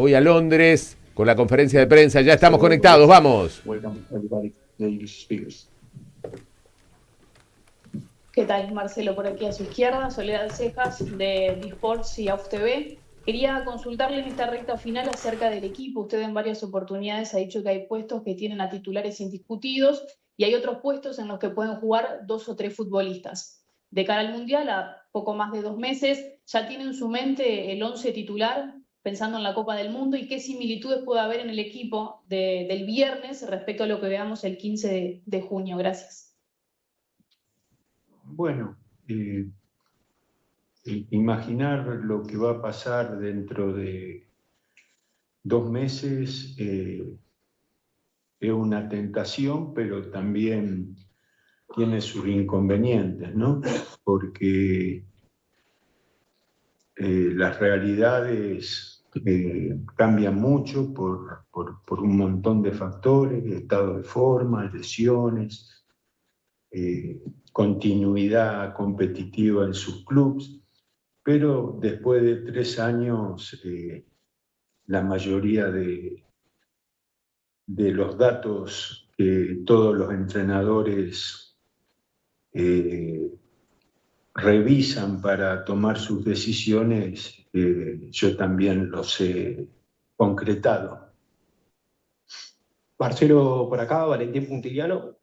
Voy a Londres con la conferencia de prensa. Ya estamos conectados, vamos. ¿Qué tal? Marcelo por aquí a su izquierda, Soledad Cejas de Disports y AUF TV. Quería consultarle en esta recta final acerca del equipo. Usted en varias oportunidades ha dicho que hay puestos que tienen a titulares indiscutidos y hay otros puestos en los que pueden jugar 2 o 3 futbolistas. De cara al Mundial, a poco más de 2 meses, ¿ya tiene en su mente el 11 titular, pensando en la Copa del Mundo? ¿Y qué similitudes puede haber en el equipo del viernes respecto a lo que veamos el 15 de junio? Gracias. Bueno, imaginar lo que va a pasar dentro de 2 meses es una tentación, pero también tiene sus inconvenientes, ¿no? Porque las realidades cambian mucho por un montón de factores, estado de forma, lesiones, continuidad competitiva en sus clubes. Pero después de 3 años, la mayoría de los datos que todos los entrenadores revisan para tomar sus decisiones, yo también los he concretado. Marcelo por acá, Valentín Puntiliano.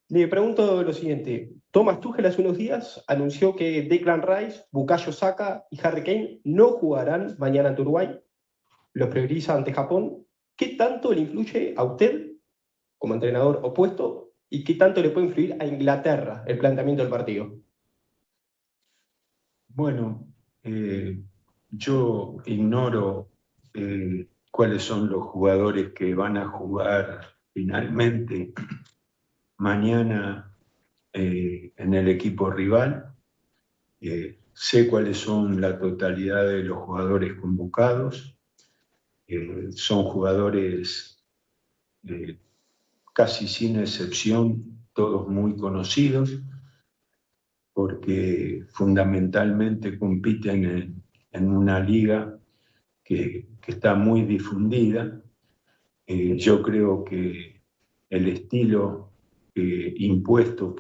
Le pregunto lo siguiente. Thomas Tuchel hace unos días anunció que Declan Rice, Bukayo Saka y Harry Kane no jugarán mañana ante Uruguay. Los prioriza ante Japón. ¿Qué tanto le influye a usted como entrenador opuesto y qué tanto le puede influir a Inglaterra el planteamiento del partido? Bueno, yo ignoro cuáles son los jugadores que van a jugar finalmente mañana en el equipo rival. Sé cuáles son la totalidad de los jugadores convocados. Son jugadores casi sin excepción, todos muy conocidos, porque fundamentalmente compiten en una liga que está muy difundida. Yo creo que el estilo impuesto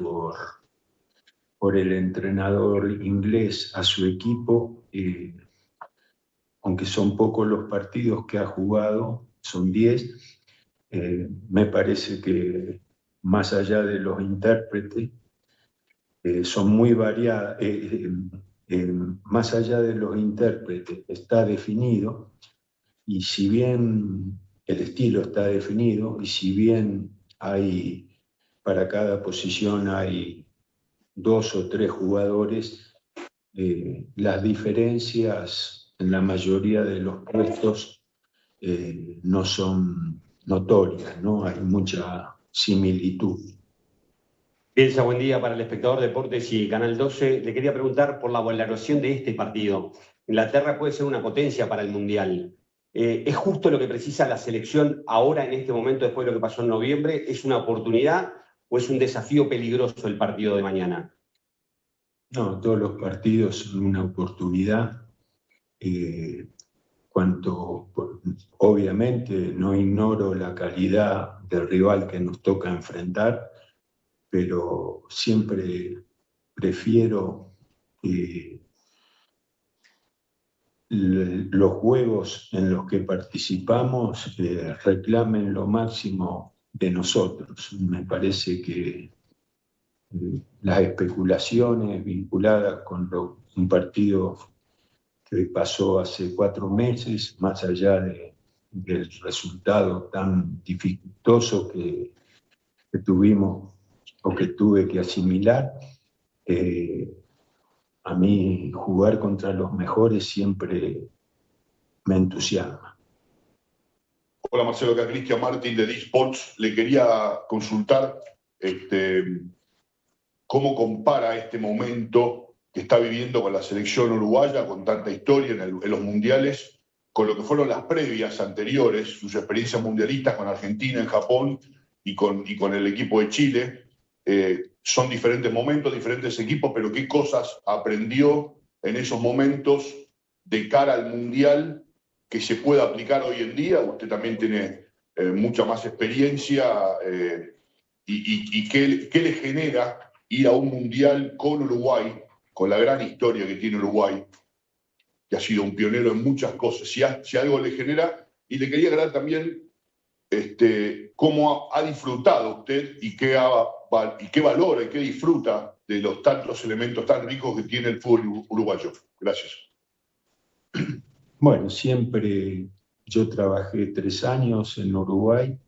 por el entrenador inglés a su equipo, aunque son pocos los partidos que ha jugado, son 10, me parece que más allá de los intérpretes, son muy variadas, más allá de los intérpretes está definido, y si bien el estilo está definido, y si bien hay para cada posición hay 2 o 3 jugadores, las diferencias en la mayoría de los puestos no son notorias, ¿no? Hay mucha similitud. Elsa, buen día para el espectador de Deportes y Canal 12. Le quería preguntar por la valoración de este partido. Inglaterra puede ser una potencia para el Mundial. ¿Es justo lo que precisa la selección ahora, en este momento, después de lo que pasó en noviembre? ¿Es una oportunidad o es un desafío peligroso el partido de mañana? No, todos los partidos son una oportunidad. Obviamente no ignoro la calidad del rival que nos toca enfrentar, pero siempre prefiero los juegos en los que participamos reclamen lo máximo de nosotros. Me parece que las especulaciones vinculadas con un partido que pasó hace 4 meses, más allá del resultado tan dificultoso que tuvimos o que tuve que asimilar, a mí jugar contra los mejores siempre me entusiasma. Hola Marcelo, acá Cristian Martín de Disports. Le quería consultar cómo compara este momento que está viviendo con la selección uruguaya, con tanta historia en los mundiales, con lo que fueron las previas anteriores, sus experiencias mundialistas con Argentina, en Japón y con el equipo de Chile. Son diferentes momentos, diferentes equipos, pero ¿qué cosas aprendió en esos momentos de cara al mundial que se pueda aplicar hoy en día? Usted también tiene mucha más experiencia y ¿qué le genera ir a un mundial con Uruguay, con la gran historia que tiene Uruguay, que ha sido un pionero en muchas cosas? Si algo le genera, y le quería agregar también cómo ha disfrutado usted y qué valora y qué disfruta de los tantos elementos tan ricos que tiene el fútbol uruguayo. Gracias. Bueno, siempre yo trabajé 3 años en Uruguay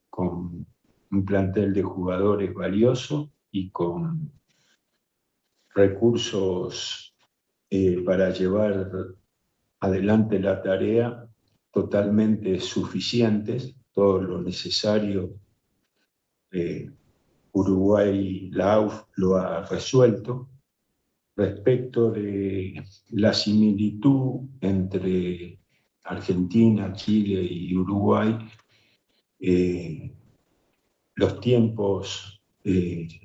con un plantel de jugadores valioso y con recursos para llevar adelante la tarea totalmente suficientes, todo lo necesario. Uruguay, la AUF lo ha resuelto. Respecto de la similitud entre Argentina, Chile y Uruguay, los tiempos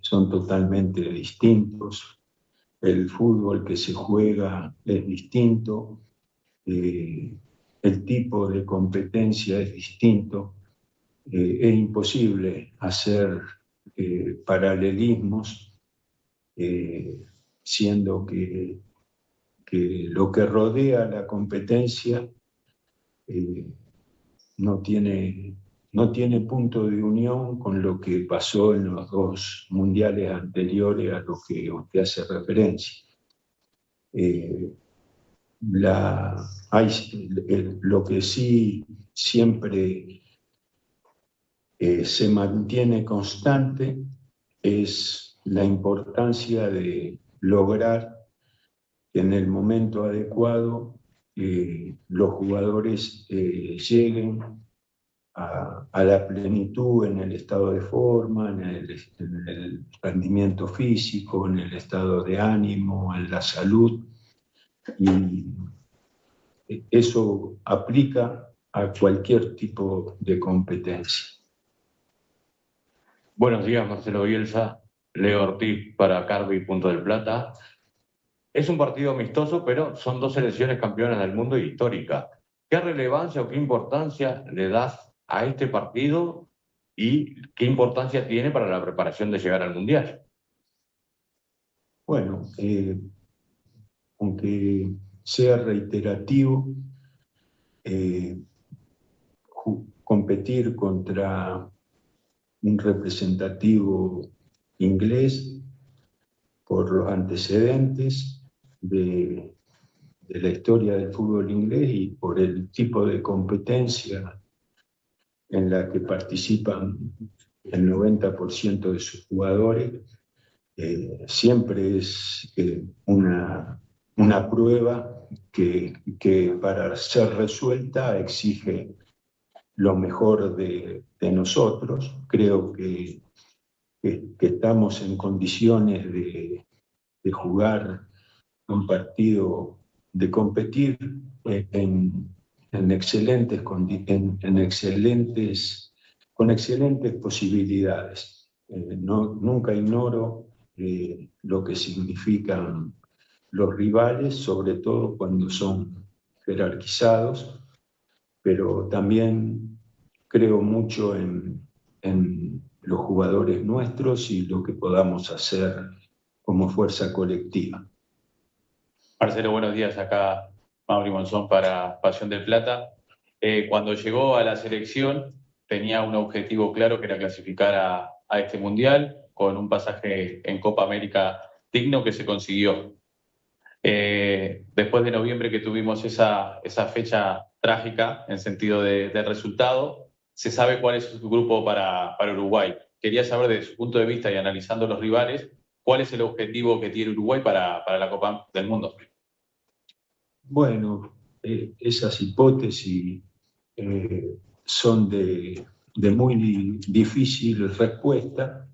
son totalmente distintos, el fútbol que se juega es distinto, el tipo de competencia es distinto, es imposible hacer paralelismos, siendo que lo que rodea la competencia no tiene punto de unión con lo que pasó en los 2 mundiales anteriores a los que usted hace referencia. Lo que sí siempre se mantiene constante es la importancia de lograr que en el momento adecuado los jugadores lleguen a la plenitud en el estado de forma, en el rendimiento físico, en el estado de ánimo, en la salud. Y eso aplica a cualquier tipo de competencia. Buenos días, Marcelo Bielsa. Leo Ortiz para Carvi, Punto del Plata. Es un partido amistoso, pero son 2 selecciones campeonas del mundo y históricas. ¿Qué relevancia o qué importancia le das a este partido y qué importancia tiene para la preparación de llegar al Mundial? Bueno, aunque sea reiterativo, competir contra un representativo inglés por los antecedentes de la historia del fútbol inglés y por el tipo de competencia en la que participan el 90% de sus jugadores, siempre es una prueba que para ser resuelta exige lo mejor de nosotros. Creo que estamos en condiciones de jugar un partido, de competir con excelentes posibilidades. Nunca ignoro lo que significan los rivales, sobre todo cuando son jerarquizados, pero también creo mucho en los jugadores nuestros y lo que podamos hacer como fuerza colectiva. Marcelo, buenos días. Acá Mauri Monzón para Pasión del Plata. Cuando llegó a la selección tenía un objetivo claro que era clasificar a este Mundial con un pasaje en Copa América digno que se consiguió. Después de noviembre que tuvimos esa fecha trágica en sentido de resultado, se sabe cuál es su grupo para Uruguay. Quería saber desde su punto de vista y analizando los rivales, ¿cuál es el objetivo que tiene Uruguay para la Copa del Mundo? Bueno, esas hipótesis son de muy difícil respuesta,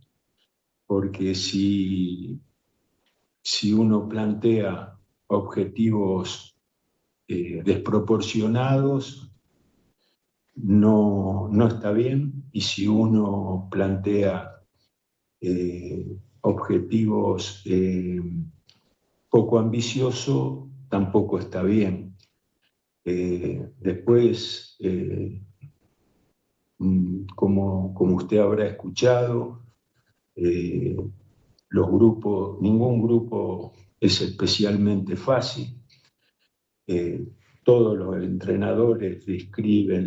porque si uno plantea objetivos desproporcionados, no está bien, y si uno plantea objetivos poco ambiciosos, tampoco está bien. Después, como usted habrá escuchado, ningún grupo es especialmente fácil. Todos los entrenadores describen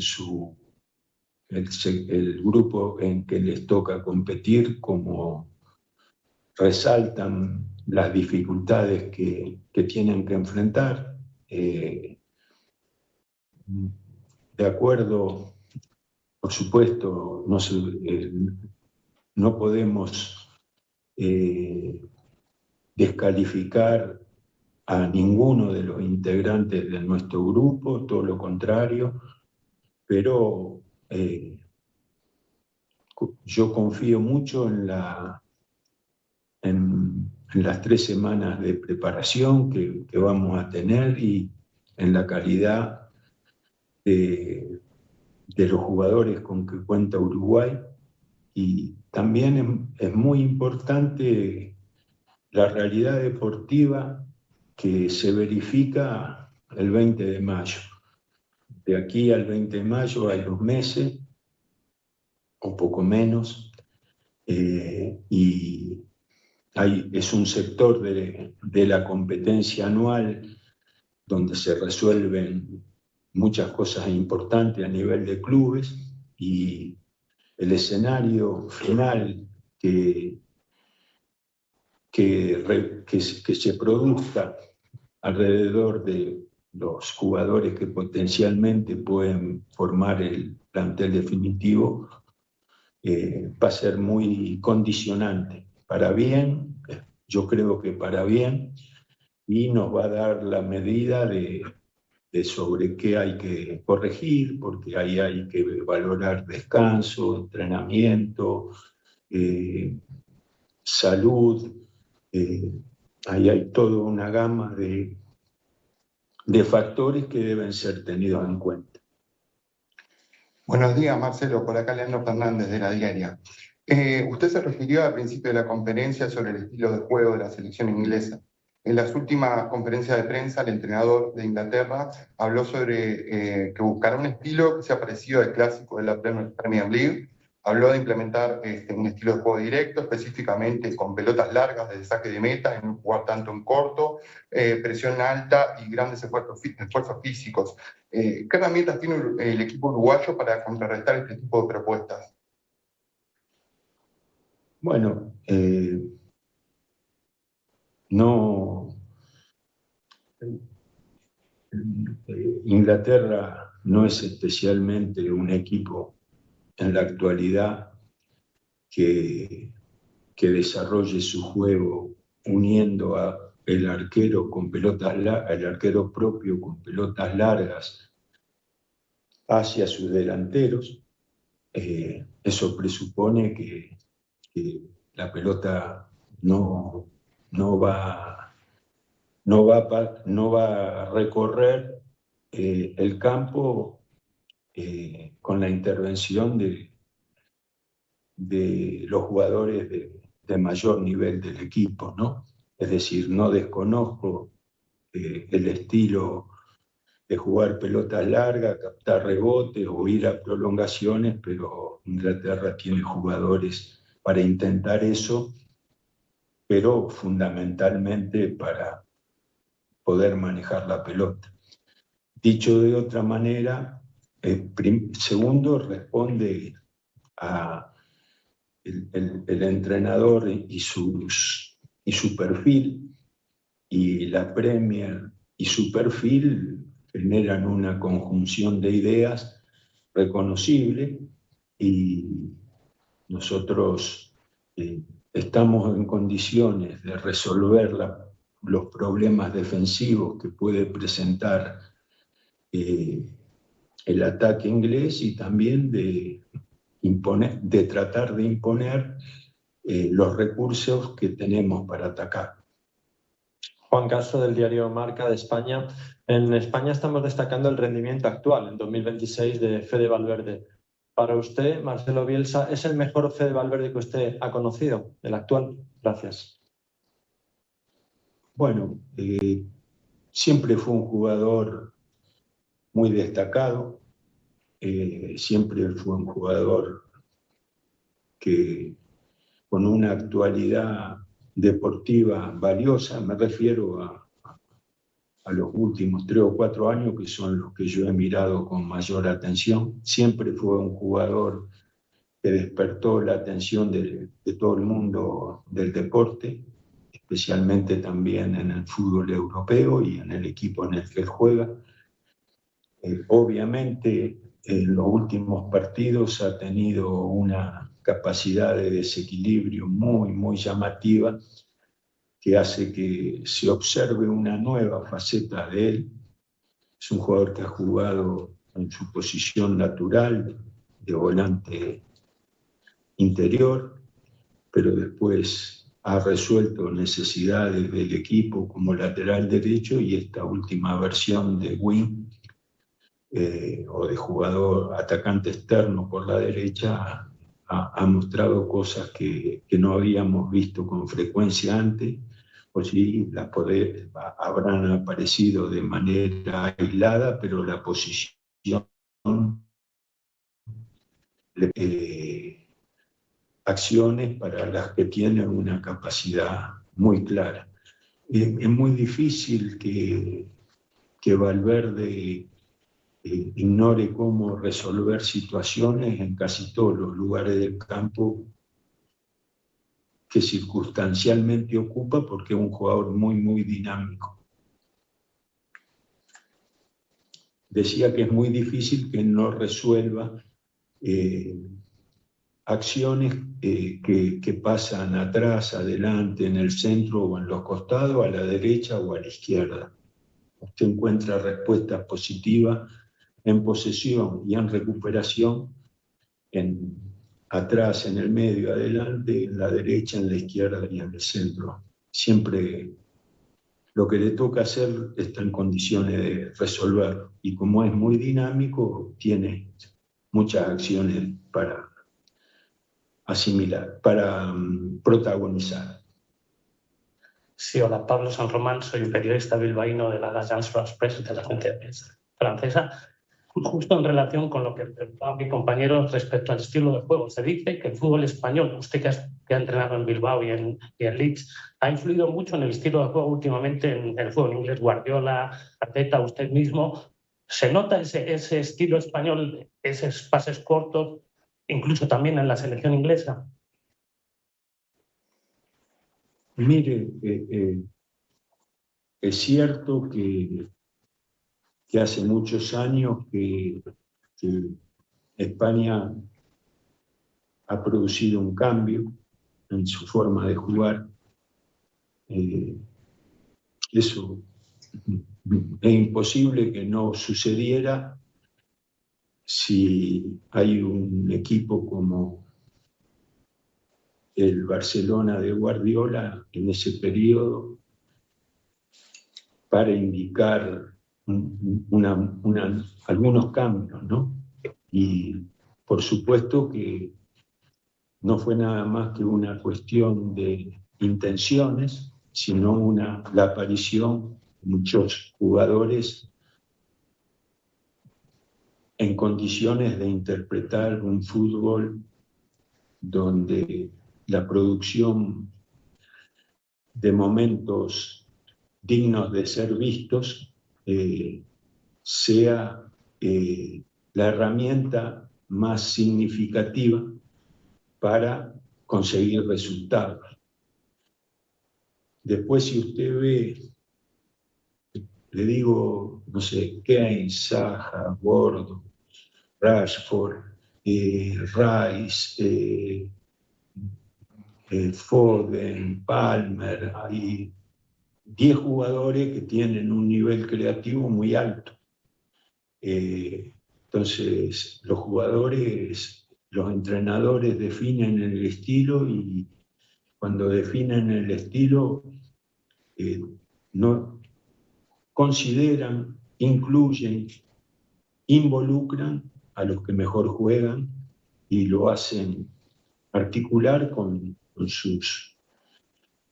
el grupo en que les toca competir, como resaltan las dificultades que tienen que enfrentar. De acuerdo, por supuesto, no podemos descalificar a ninguno de los integrantes de nuestro grupo, todo lo contrario, pero yo confío mucho en las 3 semanas de preparación que vamos a tener y en la calidad de los jugadores con que cuenta Uruguay. Y también es muy importante la realidad deportiva que se verifica el 20 de mayo. De aquí al 20 de mayo hay 2 meses, un poco menos, y es un sector de la competencia anual donde se resuelven muchas cosas importantes a nivel de clubes, y el escenario final que se produzca alrededor de los jugadores que potencialmente pueden formar el plantel definitivo va a ser muy condicionante, para bien, yo creo que para bien, y nos va a dar la medida de sobre qué hay que corregir, porque ahí hay que valorar descanso, entrenamiento, salud, ahí hay toda una gama de factores que deben ser tenidos en cuenta. Buenos días, Marcelo. Por acá Leandro Fernández, de La Diaria. Usted se refirió al principio de la conferencia sobre el estilo de juego de la selección inglesa. En las últimas conferencias de prensa, el entrenador de Inglaterra habló sobre que buscará un estilo que sea parecido al clásico de la Premier League. Habló de implementar un estilo de juego directo, específicamente con pelotas largas de saque de meta, en jugar tanto en corto, presión alta y grandes esfuerzos físicos. ¿Qué herramientas tiene el equipo uruguayo para contrarrestar este tipo de propuestas? Bueno, Inglaterra no es especialmente un equipo en la actualidad que desarrolle su juego uniendo el arquero propio con pelotas largas hacia sus delanteros. Eso presupone que la pelota no va a recorrer el campo con la intervención de los jugadores de mayor nivel del equipo, ¿no? Es decir, no desconozco el estilo de jugar pelotas largas, captar rebotes o ir a prolongaciones, pero Inglaterra tiene jugadores para intentar eso, pero fundamentalmente para poder manejar la pelota. Dicho de otra manera, segundo responde a el entrenador y su perfil, y la Premier y su perfil generan una conjunción de ideas reconocible, y nosotros estamos en condiciones de resolver los problemas defensivos que puede presentar el ataque inglés, y también de tratar de imponer los recursos que tenemos para atacar. Juan Castro, del diario Marca de España. En España estamos destacando el rendimiento actual, en 2026, de Fede Valverde. Para usted, Marcelo Bielsa, ¿es el mejor Fede Valverde que usted ha conocido, el actual? Gracias. Bueno, siempre fue un jugador muy destacado. Siempre fue un jugador que con una actualidad deportiva valiosa, me refiero a los últimos 3 o 4 años, que son los que yo he mirado con mayor atención. Siempre fue un jugador que despertó la atención de todo el mundo del deporte, especialmente también en el fútbol europeo y en el equipo en el que él juega. Obviamente, en los últimos partidos ha tenido una capacidad de desequilibrio muy, muy llamativa, que hace que se observe una nueva faceta de él. Es un jugador que ha jugado en su posición natural de volante interior, pero después ha resuelto necesidades del equipo como lateral derecho, y esta última versión de wing o de jugador atacante externo por la derecha ha mostrado cosas que no habíamos visto con frecuencia antes, o sí habrán aparecido de manera aislada, pero la posición acciones para las que tienen una capacidad muy clara. Es muy difícil que Valverde ignore cómo resolver situaciones en casi todos los lugares del campo que circunstancialmente ocupa, porque es un jugador muy, muy dinámico. Decía que es muy difícil que no resuelva acciones que pasan atrás, adelante, en el centro o en los costados, a la derecha o a la izquierda. Usted encuentra respuestas positivas en posesión y en recuperación, atrás, en el medio, adelante, en la derecha, en la izquierda y en el centro. Siempre lo que le toca hacer está en condiciones de resolverlo. Y como es muy dinámico, tiene muchas acciones para asimilar, para protagonizar. Sí, hola, Pablo San Román, soy un periodista bilbaíno de la Agence France-Presse, de la agencia de prensa francesa. Justo en relación con lo que preguntaba mi compañero respecto al estilo de juego, se dice que el fútbol español, usted que ha entrenado en Bilbao y en Leeds, ha influido mucho en el estilo de juego últimamente en el fútbol inglés. Guardiola, Arteta, usted mismo. ¿Se nota ese estilo español, esos pases cortos, incluso también en la selección inglesa? Mire, es cierto que hace muchos años que España ha producido un cambio en su forma de jugar. Eso es imposible que no sucediera si hay un equipo como el Barcelona de Guardiola en ese periodo para indicar algunos cambios, ¿no? Y por supuesto que no fue nada más que una cuestión de intenciones, sino la aparición de muchos jugadores en condiciones de interpretar un fútbol donde la producción de momentos dignos de ser vistos sea la herramienta más significativa para conseguir resultados. Después, si usted ve, le digo, no sé, Kane, Zaha, Gordon, Rashford, Rice, Foden, Palmer, hay 10 jugadores que tienen un nivel creativo muy alto. Entonces, los jugadores, los entrenadores definen el estilo, y cuando definen el estilo, no consideran, incluyen, involucran a los que mejor juegan y lo hacen articular con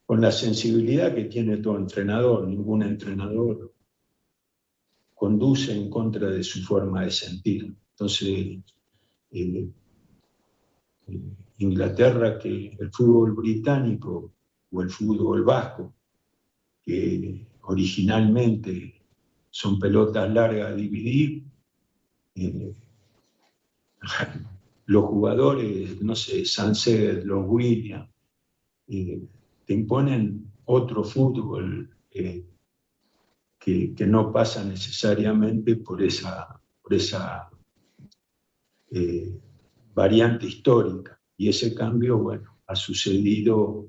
la sensibilidad que tiene todo entrenador. Ningún entrenador conduce en contra de su forma de sentir. Entonces, Inglaterra, que el fútbol británico o el fútbol vasco, que originalmente son pelotas largas a dividir, los jugadores, no sé, Sánchez, los Williams, te imponen otro fútbol que no pasa necesariamente por esa variante histórica. Y ese cambio, bueno, ha sucedido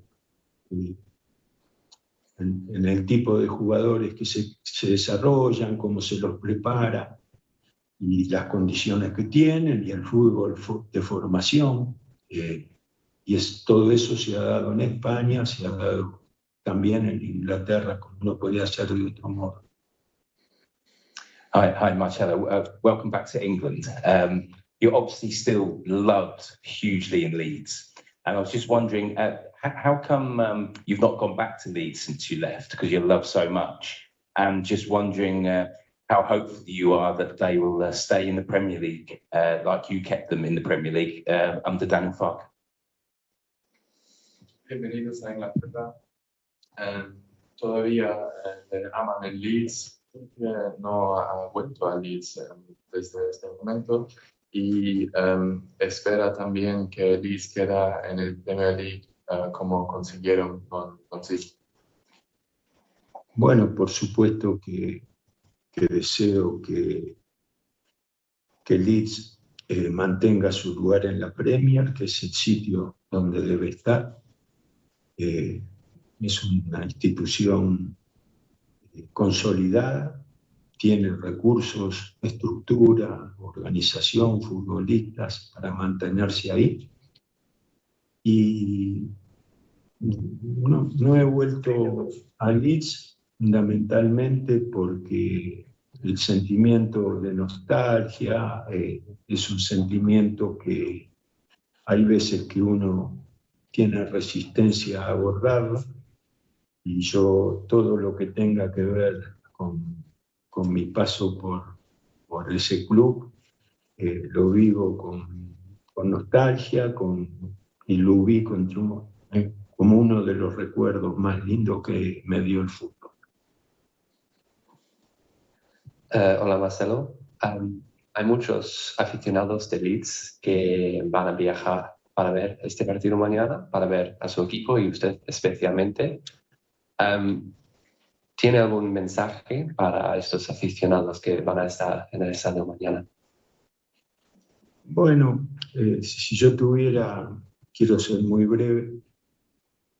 en el tipo de jugadores que se desarrollan, cómo se los prepara, y las condiciones que tienen, y el fútbol de formación. Todo eso se ha dado en España, se ha dado también en Inglaterra, como no podía ser de otro modo. Hi, Marcelo. Welcome back to England. You're obviously still loved hugely in Leeds. And I was just wondering, how come you've not gone back to Leeds since you left? Because you're loved so much. And just wondering how hopeful you are that they will stay in the Premier League like you kept them in the Premier League under Daniel Farke. Bienvenidos a Inglaterra. Todavía le aman en Leeds. No ha vuelto a Leeds desde este momento y espera también que Leeds queda en el Premier League como consiguieron con sí. Bueno, por supuesto que deseo que Leeds mantenga su lugar en la Premier, que es el sitio donde debe estar. Es una institución consolidada, tiene recursos, estructura, organización, futbolistas para mantenerse ahí. Y no he vuelto a Leeds fundamentalmente porque el sentimiento de nostalgia es un sentimiento que hay veces que uno tiene resistencia a abordarlo. Y yo todo lo que tenga que ver con mi paso por ese club, lo vivo con nostalgia y lo ubico como uno de los recuerdos más lindos que me dio el fútbol. Hola Marcelo, hay muchos aficionados de Leeds que van a viajar para ver este partido mañana, para ver a su equipo y usted especialmente. ¿Tiene algún mensaje para estos aficionados que van a estar en el estadio mañana? Bueno, si yo quiero ser muy breve,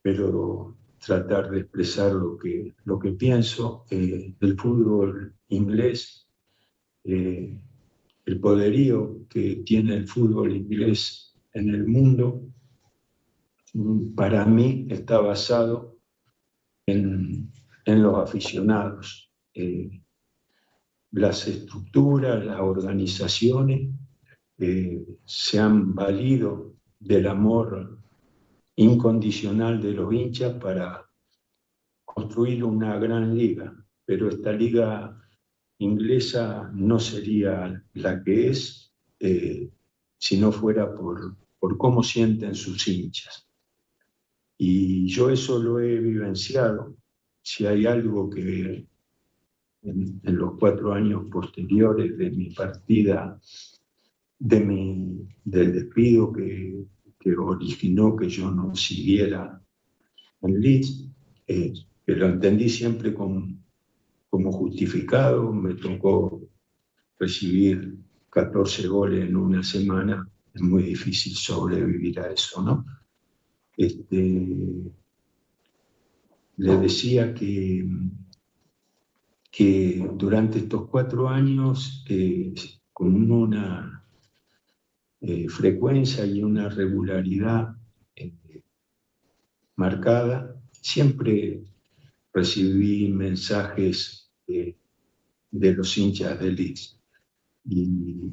pero tratar de expresar lo que pienso del fútbol inglés, el poderío que tiene el fútbol inglés en el mundo, para mí está basado en los aficionados. Las estructuras, las organizaciones se han valido del amor incondicional de los hinchas para construir una gran liga, pero esta liga inglesa no sería la que es si no fuera por cómo sienten sus hinchas. Y yo eso lo he vivenciado. Si hay algo que en los 4 años posteriores de mi partida, del despido que originó que yo no siguiera en Leeds, que lo entendí siempre como justificado. Me tocó recibir 14 goles en una semana, es muy difícil sobrevivir a eso, ¿no? Le decía que durante estos 4 años, con una frecuencia y una regularidad marcada, siempre recibí mensajes de los hinchas de Leeds. Y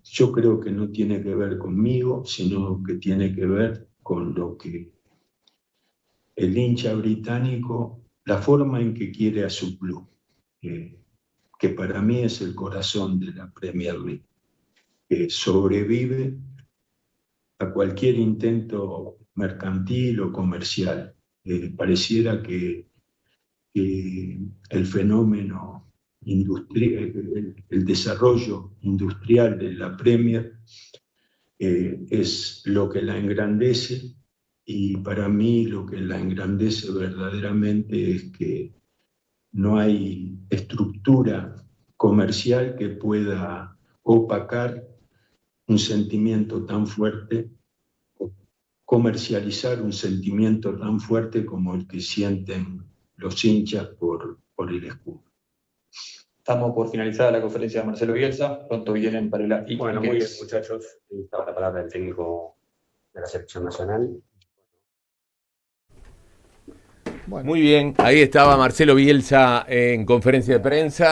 yo creo que no tiene que ver conmigo, sino que tiene que ver con lo que el hincha británico, la forma en que quiere a su club. que para mí es el corazón de la Premier League, que sobrevive a cualquier intento mercantil o comercial. Pareciera que el fenómeno industrial, el desarrollo industrial de la Premier es lo que la engrandece, y para mí lo que la engrandece verdaderamente es que no hay estructura comercial que pueda opacar un sentimiento tan fuerte, o comercializar un sentimiento tan fuerte como el que sienten los hinchas por el escudo. Estamos por finalizar la conferencia de Marcelo Bielsa. Pronto vienen para la... Bueno, muy bien, muchachos. Estaba la palabra del técnico de la selección nacional. Muy bien, ahí estaba Marcelo Bielsa en conferencia de prensa.